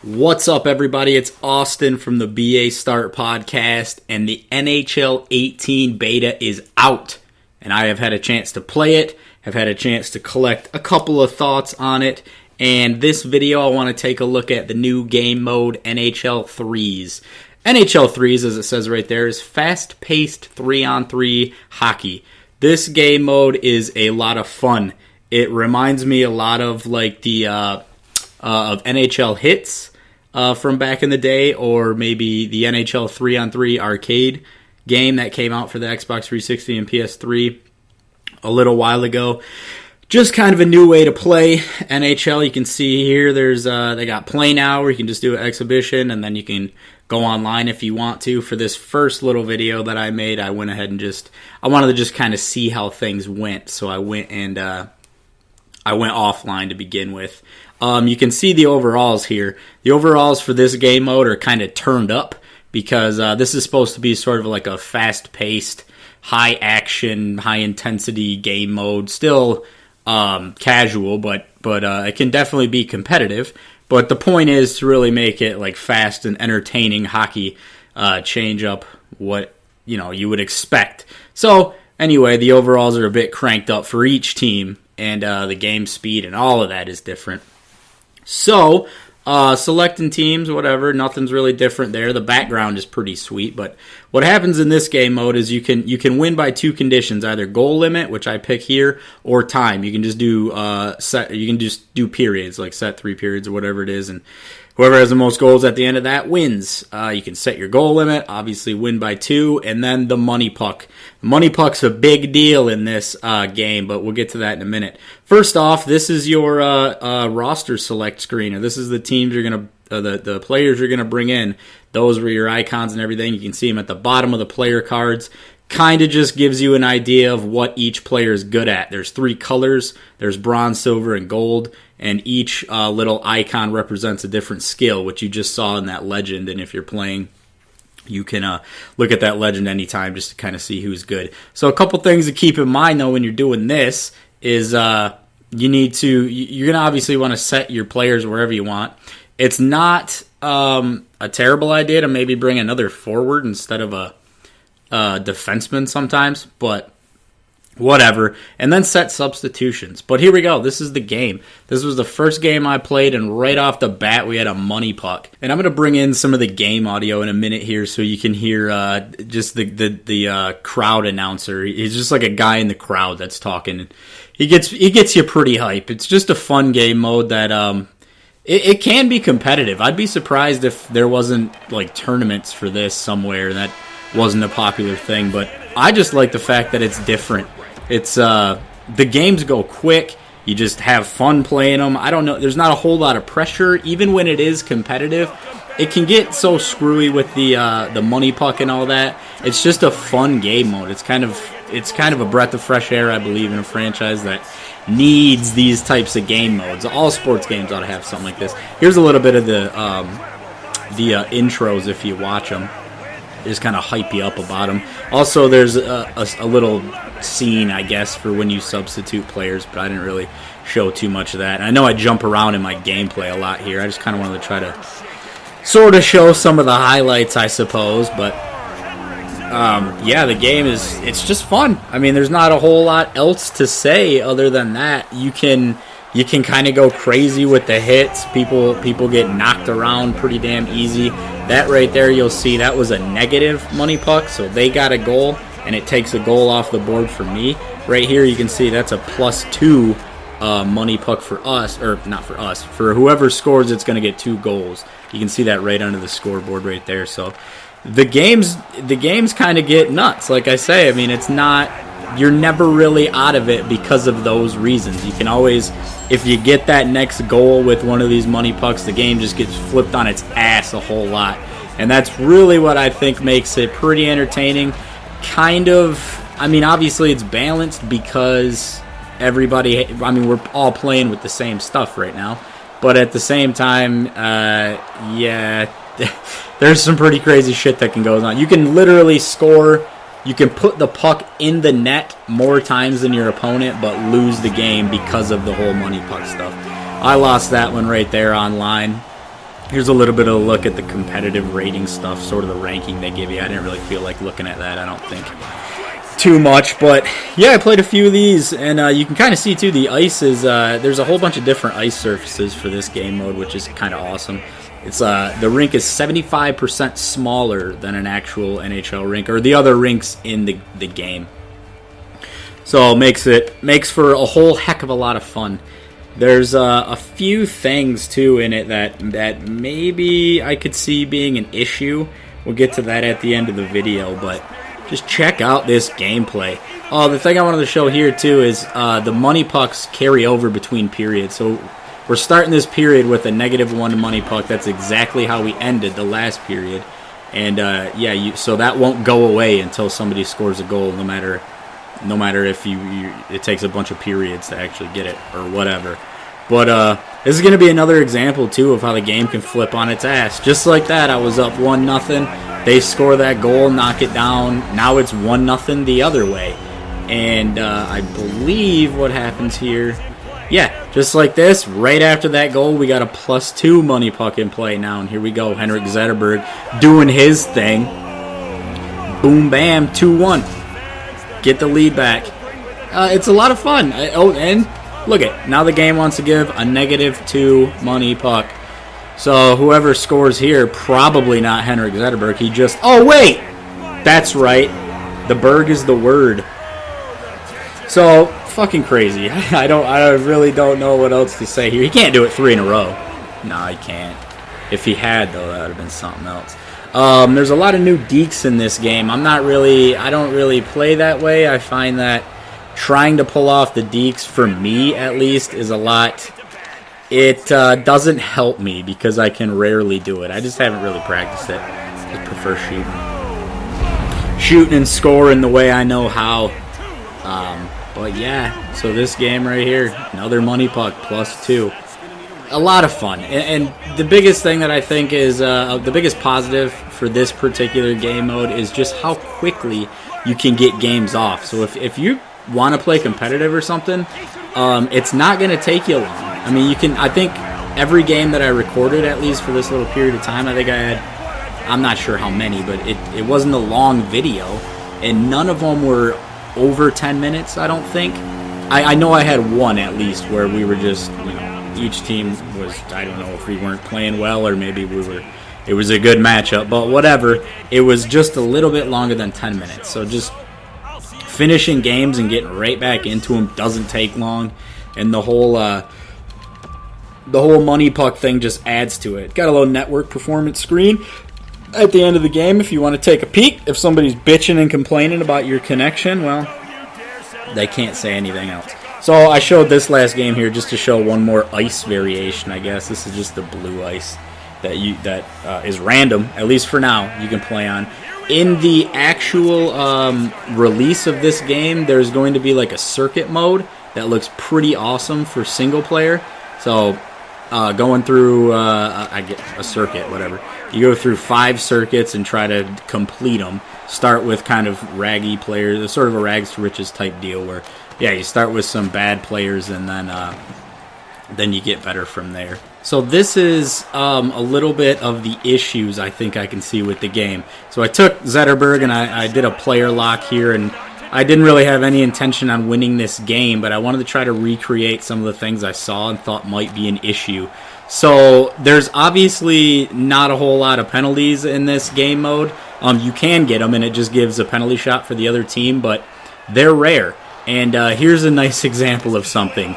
What's up, everybody? It's Austin from the BAStart podcast, and the NHL 18 beta is out. And I have had a chance to play it, have had a chance to collect a couple of thoughts on it, and this video I want to take a look at the new game mode, NHL 3s. NHL 3s, as it says right there, is fast-paced 3-on-3 hockey. This game mode is a lot of fun. It reminds me a lot of like the of NHL Hits from back in the day, or maybe the NHL 3-on-3 arcade game that came out for the Xbox 360 and PS3 a little while ago. Just kind of a new way to play NHL. You can see here there's they got Play Now, where you can just do an exhibition, and then you can go online if you want to. For this first little video that I made, I went ahead and I wanted to just kind of see how things went, so I went offline to begin with. You can see the overalls here. The overalls for this game mode are kind of turned up because this is supposed to be sort of like a fast-paced, high-action, high-intensity game mode. Still casual, but it can definitely be competitive. But the point is to really make it like fast and entertaining hockey, change up what you would expect. So anyway, the overalls are a bit cranked up for each team, and the game speed and all of that is different. So, selecting teams, whatever, nothing's really different there. The background is pretty sweet, but what happens in this game mode is you can win by two conditions, either goal limit, which I pick here, or time. You can just do periods, like set 3 periods or whatever it is, and whoever has the most goals at the end of that wins. You can set your goal limit, obviously win by 2, and then the money puck. The money puck's a big deal in this game, but we'll get to that in a minute. First off, this is your roster select screen, or this is the teams you're gonna, the players you're gonna bring in. Those were your icons and everything. You can see them at the bottom of the player cards. Kind of just gives you an idea of what each player is good at. There's 3 colors. There's bronze, silver, and gold. And each little icon represents a different skill, which you just saw in that legend. And if you're playing, you can look at that legend anytime just to kind of see who's good. So a couple things to keep in mind, though, when you're doing this is you're going to obviously want to set your players wherever you want. It's not a terrible idea to maybe bring another forward instead of a defenseman sometimes, but whatever. And then set substitutions. But here we go. This is the game. This was the first game I played, and right off the bat, we had a money puck. And I'm going to bring in some of the game audio in a minute here so you can hear just the crowd announcer. He's just like a guy in the crowd that's talking. He gets you pretty hype. It's just a fun game mode that it can be competitive. I'd be surprised if there wasn't like tournaments for this somewhere. That wasn't a popular thing, but I just like the fact that it's different. It's the games go quick. You just have fun playing them. I don't know. There's not a whole lot of pressure, even when it is competitive. It can get so screwy with the money puck and all that. It's just a fun game mode. It's kind of a breath of fresh air, I believe, in a franchise that needs these types of game modes. All sports games ought to have something like this. Here's a little bit of the intros if you watch them. Just kind of hype you up about them. Also, there's a little scene, I guess, for when you substitute players, but I didn't really show too much of that. And I know I jump around in my gameplay a lot here. I just kind of wanted to try to sort of show some of the highlights, I suppose. But yeah, the game it's just fun. I mean, there's not a whole lot else to say other than that. You can kind of go crazy with the hits. People get knocked around pretty damn easy. That right there, you'll see that was a negative money puck, so they got a goal, and it takes a goal off the board for me. Right here, you can see that's a +2 money puck for us, or not for us. For whoever scores, it's going to get 2 goals. You can see that right under the scoreboard right there. So the games kind of get nuts. Like I say, I mean, it's not. You're never really out of it because of those reasons. You can always, if you get that next goal with one of these money pucks, the game just gets flipped on its ass a whole lot. And that's really what I think makes it pretty entertaining. Kind of, I mean, obviously it's balanced because we're all playing with the same stuff right now. But at the same time, yeah, there's some pretty crazy shit that can go on. You can literally score. You can put the puck in the net more times than your opponent, but lose the game because of the whole money puck stuff. I lost that one right there online. Here's a little bit of a look at the competitive rating stuff, sort of the ranking they give you. I didn't really feel like looking at that, I don't think, too much. But yeah, I played a few of these, and you can kind of see too the ice is, there's a whole bunch of different ice surfaces for this game mode, which is kind of awesome. It's the rink is 75% smaller than an actual NHL rink or the other rinks in the game. So it makes for a whole heck of a lot of fun. There's a few things too in it that maybe I could see being an issue. We'll get to that at the end of the video, but just check out this gameplay. Oh, the thing I wanted to show here too is the money pucks carry over between periods. So we're starting this period with a -1 money puck. That's exactly how we ended the last period, and so that won't go away until somebody scores a goal, no matter if it takes a bunch of periods to actually get it or whatever. But this is going to be another example too of how the game can flip on its ass. Just like that, I was up 1-0. They score that goal, knock it down. Now it's 1-0 the other way. And I believe what happens here, yeah, just like this, right after that goal, we got a +2 money puck in play now. And here we go, Henrik Zetterberg doing his thing. Boom, bam, 2-1. Get the lead back. It's a lot of fun. And look it, now the game wants to give a -2 money puck. So whoever scores here, probably not Henrik Zetterberg. He just, oh wait, that's right. The Berg is the word. So fucking crazy. I really don't know what else to say here. He can't do it 3 in a row. No, he can't. If he had though, that would have been something else. There's a lot of new deeks in this game. I don't really play that way. I find that trying to pull off the deeks, for me at least, is a lot. It doesn't help me because I can rarely do it. I just haven't really practiced it. I prefer shooting and scoring the way I know how. But yeah, so this game right here, another money puck, +2. A lot of fun. And the biggest thing that I think is, the biggest positive for this particular game mode is just how quickly you can get games off. So if you want to play competitive or something, it's not going to take you long. I mean, I think every game that I recorded, at least for this little period of time, I think I had, I'm not sure how many, but it wasn't a long video, and none of them were over 10 minutes, I don't think. I know I had one at least where we were just, each team was, I don't know if we weren't playing well or maybe it was a good matchup, but whatever. It was just a little bit longer than 10 minutes. So just finishing games and getting right back into them doesn't take long, and the whole money puck thing just adds to it. Got a little network performance screen at the end of the game if you want to take a peek. If somebody's bitching and complaining about your connection, well, they can't say anything else. So I showed this last game here just to show one more ice variation, I guess. This is just the blue ice that is random, at least for now, you can play on. In the actual release of this game, there's going to be like a circuit mode that looks pretty awesome for single player. So going through I get a circuit, whatever. You go through 5 circuits and try to complete them. Start with kind of raggy players, sort of a rags to riches type deal where, yeah, you start with some bad players and then you get better from there. So this is a little bit of the issues I think I can see with the game. So I took Zetterberg and I did a player lock here, and I didn't really have any intention on winning this game, but I wanted to try to recreate some of the things I saw and thought might be an issue. So there's obviously not a whole lot of penalties in this game mode. You can get them, and it just gives a penalty shot for the other team, but they're rare. And here's a nice example of something.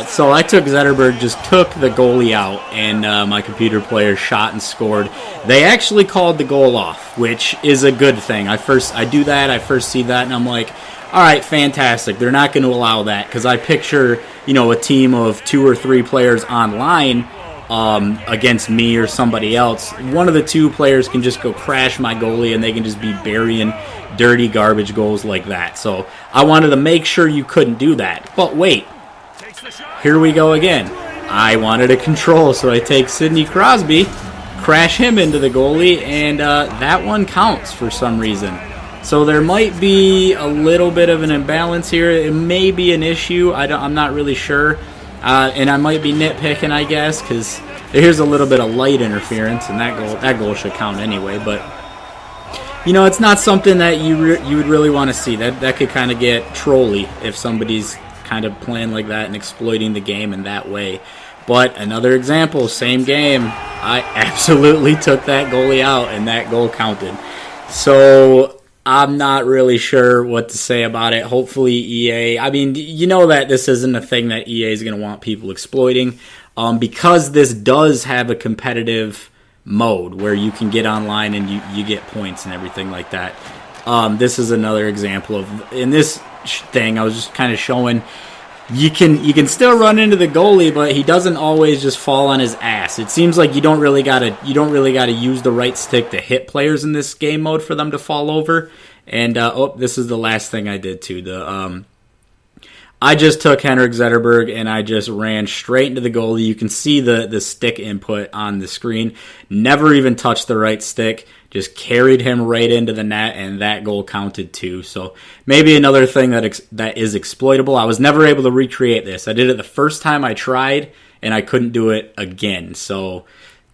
So I took Zetterberg, just took the goalie out, and my computer player shot and scored. They actually called the goal off, which is a good thing. I first see that, and I'm like, all right, fantastic. They're not going to allow that, because I picture, a team of 2 or 3 players online against me or somebody else. One of the 2 players can just go crash my goalie, and they can just be burying dirty garbage goals like that. So I wanted to make sure you couldn't do that. But wait. Here we go again. I wanted a control, so I take Sidney Crosby, crash him into the goalie, and that one counts for some reason. So there might be a little bit of an imbalance here. It may be an issue. I'm not really sure. And I might be nitpicking, I guess, because Here's a little bit of light interference, and that goal should count anyway. But it's not something that you would really want to see. That could kind of get trolly if somebody's kind of playing like that and exploiting the game in that way. But another example, same game, I absolutely took that goalie out, and that goal counted. So I'm not really sure what to say about it. Hopefully EA, that this isn't a thing that EA is going to want people exploiting, because this does have a competitive mode where you can get online and you get points and everything like that. This is another example of, in this thing, I was just kind of showing you can still run into the goalie, but he doesn't always just fall on his ass. It seems like you don't really gotta use the right stick to hit players in this game mode for them to fall over. And this is the last thing I did too. I just took Henrik Zetterberg and I just ran straight into the goalie. You can see the stick input on the screen. Never even touched the right stick. Just carried him right into the net, and that goal counted too. So maybe another thing that is exploitable. I was never able to recreate this. I did it the first time I tried, and I couldn't do it again. So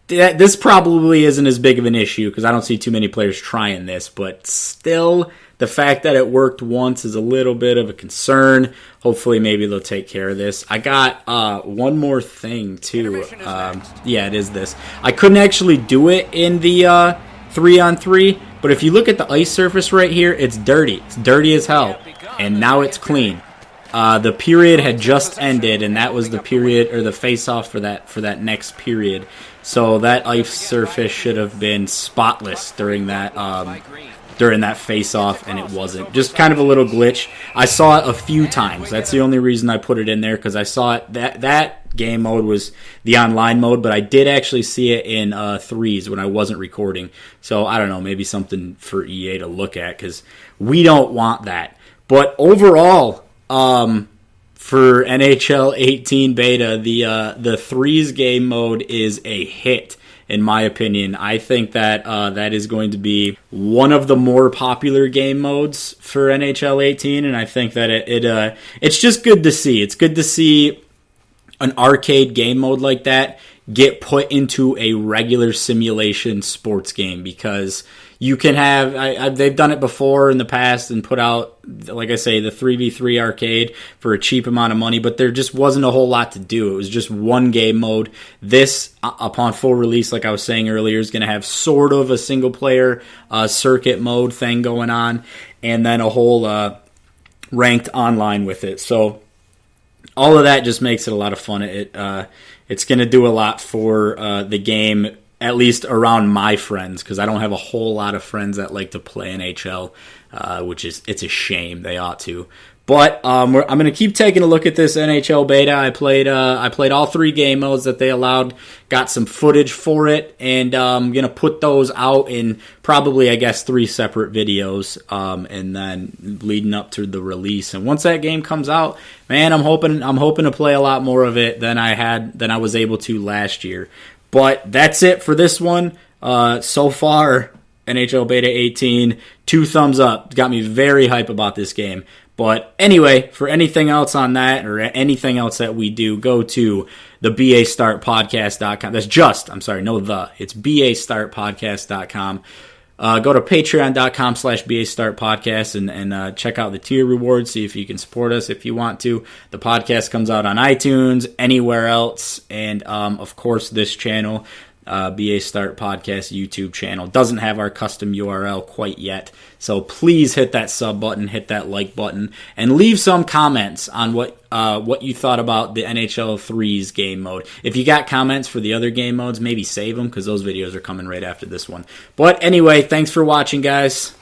this probably isn't as big of an issue because I don't see too many players trying this. But still, the fact that it worked once is a little bit of a concern. Hopefully, maybe they'll take care of this. I got one more thing too. It is this. I couldn't actually do it in the 3-on-3, but if you look at the ice surface right here, it's dirty. It's dirty as hell, and now it's clean. The period had just ended, and that was the period or the face-off for that next period. So that ice surface should have been spotless during that face-off, and it wasn't. Just kind of a little glitch. I saw it a few times. That's the only reason I put it in there, because I saw it. That game mode was the online mode, but I did actually see it in threes when I wasn't recording. So I don't know, maybe something for EA to look at, because we don't want that. But overall, for NHL 18 beta, the threes game mode is a hit. In my opinion, I think that that is going to be one of the more popular game modes for NHL 18, and I think that it's just good to see. It's good to see an arcade game mode like that get put into a regular simulation sports game, because you can have they've done it before in the past and put out, like I say, the 3v3 arcade for a cheap amount of money, but there just wasn't a whole lot to do. It was just one game mode. This, upon full release, like I was saying earlier, is going to have sort of a single player circuit mode thing going on, and then a whole ranked online with it. So all of that just makes it a lot of fun. It's going to do a lot for the game, at least around my friends, because I don't have a whole lot of friends that like to play NHL, it's a shame. They ought to. But I'm going to keep taking a look at this NHL beta. I played all three game modes that they allowed, got some footage for it, and I'm going to put those out in probably, I guess, 3 separate videos, and then leading up to the release. And once that game comes out, man, I'm hoping to play a lot more of it than I was able to last year. But that's it for this one. So far, NHL Beta 18, 2 thumbs up. Got me very hype about this game. But anyway, for anything else on that or anything else that we do, go to the BAStartpodcast.com. It's BAStartpodcast.com. Go to patreon.com/BAStartpodcast and check out the tier rewards. See if you can support us if you want to. The podcast comes out on iTunes, anywhere else, and of course this channel, BAStart Podcast YouTube channel, doesn't have our custom URL quite yet. So please hit that sub button, hit that like button, and leave some comments on what you thought about the NHL 3's game mode. If you got comments for the other game modes, maybe save them, because those videos are coming right after this one. But anyway, thanks for watching, guys.